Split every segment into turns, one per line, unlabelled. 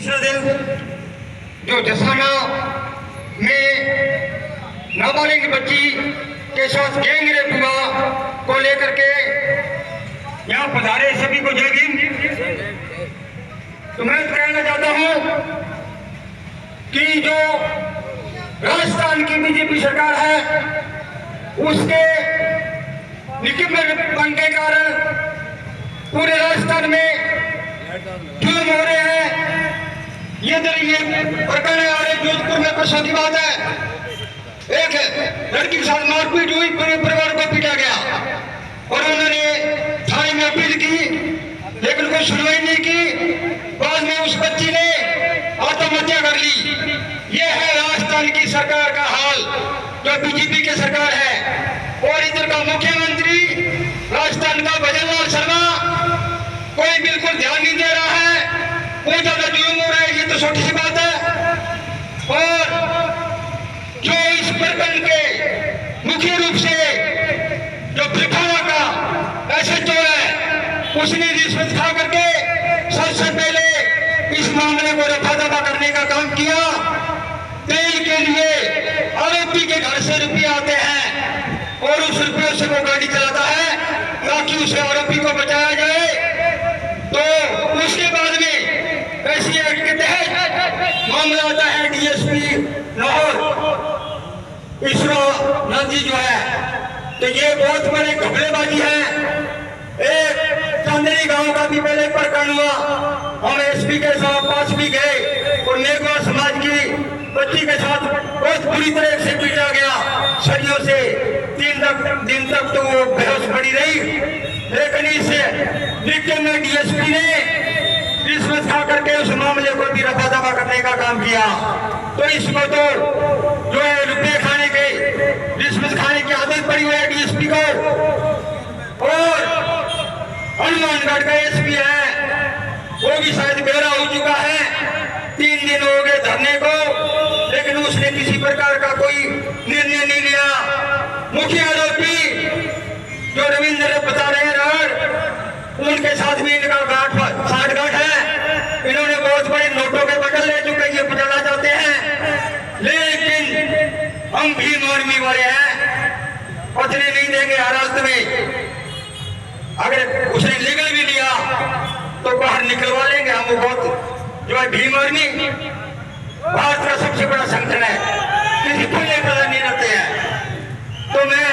तीसरा दिन जो जसाना में नाबालिग बच्ची के साथ गैंग रेप हुआ को लेकर के यहाँ पधारे सभी को जय भीम। तो मैं कहना चाहता हूँ कि जो राजस्थान की बीजेपी सरकार है उसके निकम्मेपन के कारण पूरे राजस्थान में जुल्म हो रहे हैं। ये प्रकरण आ रहे जोधपुर में परसों की बात है, एक लड़की के साथ मारपीट हुई, पूरे परिवार को पीटा गया और उन्होंने थाने में अपील की लेकिन कोई सुनवाई नहीं की। बाद में उस बच्ची ने आत्महत्या कर ली। ये है राजस्थान की सरकार का हाल जो बीजेपी की सरकार है। और इधर का मुख्यमंत्री राजस्थान का भजनलाल शर्मा कोई बिल्कुल ध्यान नहीं दे रहा है, बहुत ज्यादा जुल्म हो रहा है, ये तो छोटी सी बात है। और जो इस प्रकरण के मुख्य रूप से जो ब्रिखाना का एसएचओ है उसने रिश्वत खा करके सबसे पहले इस मामले को रफा दफा करने का काम किया। तेल के लिए आरोपी के घर से रुपये आते हैं और उस रुपये से वो गाड़ी चलाता है ताकि उसे आरोपी को बचाया जाए। तो उसके बाद में ऐसी एक्ट के तहत मामला आता है डीएसपी लाहौर ईश्वर नंदी जो है। तो ये बहुत बड़ी घपलेबाजी है। एक चांदनी गांव का भी पहले प्रकरण हुआ, हम एसपी के साथ पास भी गए और नेकवा समाज की बच्ची के साथ बहुत बुरी तरह से पीटा गया सदियों से। 3 दिन तक तो वो बेहोश पड़ी रही, लेकिन इस विक्टिम में डीएसपी ने रिश्वत खा करके उस मामले को भी रफा दफा करने का काम किया। तो इसको तो जो है रुपये खाने के रिश्वत खाने की आदत पड़ी हुई है डीएसपी को। और हनुमानगढ़ का एसपी है वो भी शायद बेरा हो चुका है, 3 दिन हो गए धरने को, लेकिन उसने किसी प्रकार का कोई निर्णय नहीं लिया। मुख्य आरोपी जो रविंद्र बता रहे हैं राण, उनके साथ भी इनका साठगांठ है। इन्होंने बहुत बड़े नोटों के बटन ले चुके, ये पटाना चाहते हैं। लेकिन हम भीम आर्मी वाले हैं, पचने नहीं देंगे हालात में। अगर उसने लीगल भी लिया तो बाहर निकलवा लेंगे हम। बहुत जो है भीम आर्मी भारत का सबसे बड़ा संगठन है, किसी को लेकर नहीं रहते हैं। तो मैं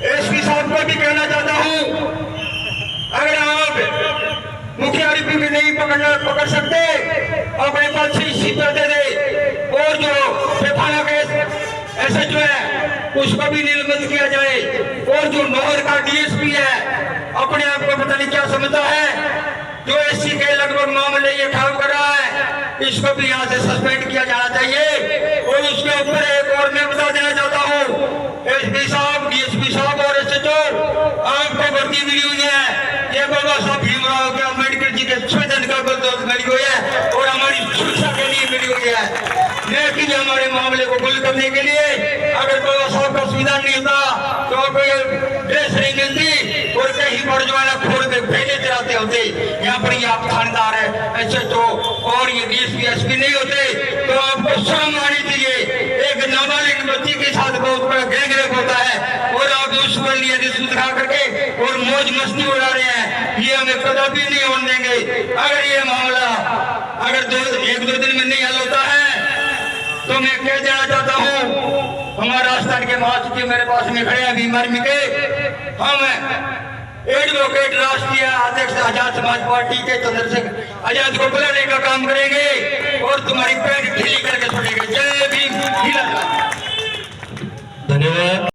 एसपी साहब को भी कहना चाहता हूं, अगर आप मुख्य आरोपी भी नहीं पकड़ सकते अपने पास सीपीआर दे दे। और जो पेफाना के एसएचओ है उसको भी निलंबित किया जाए। और जो नौहर का डीएसपी है अपने आप को पता नहीं क्या समझता है, जो एससी के लगभग मामले ये खराब कर रहा है, इसको भी यहाँ से सस्पेंड किया जाना चाहिए। और उसके ऊपर एक और मैं बता देना चाहता हूँ, एसपी साहब, डीएसपी साहब और एसएचओ आपको भर्ती मिली हुई है। ये बाबा साहब भीमराव के अम्बेडकर जी के संविधान का बलदौलत मिली हुई है और हमारी सुरक्षा के लिए मिली हुई है। लेकिन हमारे मामले को गुल करने के लिए अगर बाबा साहब का संविधान नहीं होता तो कोई ड्रेस नहीं मिलती और कहीं पर जो है ना खोल के भेजे चलाते होते। यहाँ पर ये आप थानेदार है, एसएचओ और ये डीएसपी एसपी नहीं होते तो आपको शर्म आनी चाहिए। एक नाबालिग बच्ची के साथ बहुत बड़ा गैंग रेप होता है और आप उसके लिए रिश्वत खा करके और मौज मस्ती उड़ा रहे हैं, ये हमें कदापि नहीं होने देंगे। अगर ये मामला अगर 1-2 दिन में नहीं हल होता है तो मैं कह देना चाहता हूँ, हमारा राजस्थान के महासचिव मेरे पास में खड़े हैं भीम आर्मी के, हम एडवोकेट राष्ट्रीय अध्यक्ष आजाद समाज पार्टी के चंद्रशेखर आजाद को बुलाने का काम करेंगे और तुम्हारी पैंट ढीली करके छोड़ेंगे। जय भीम। धन्यवाद।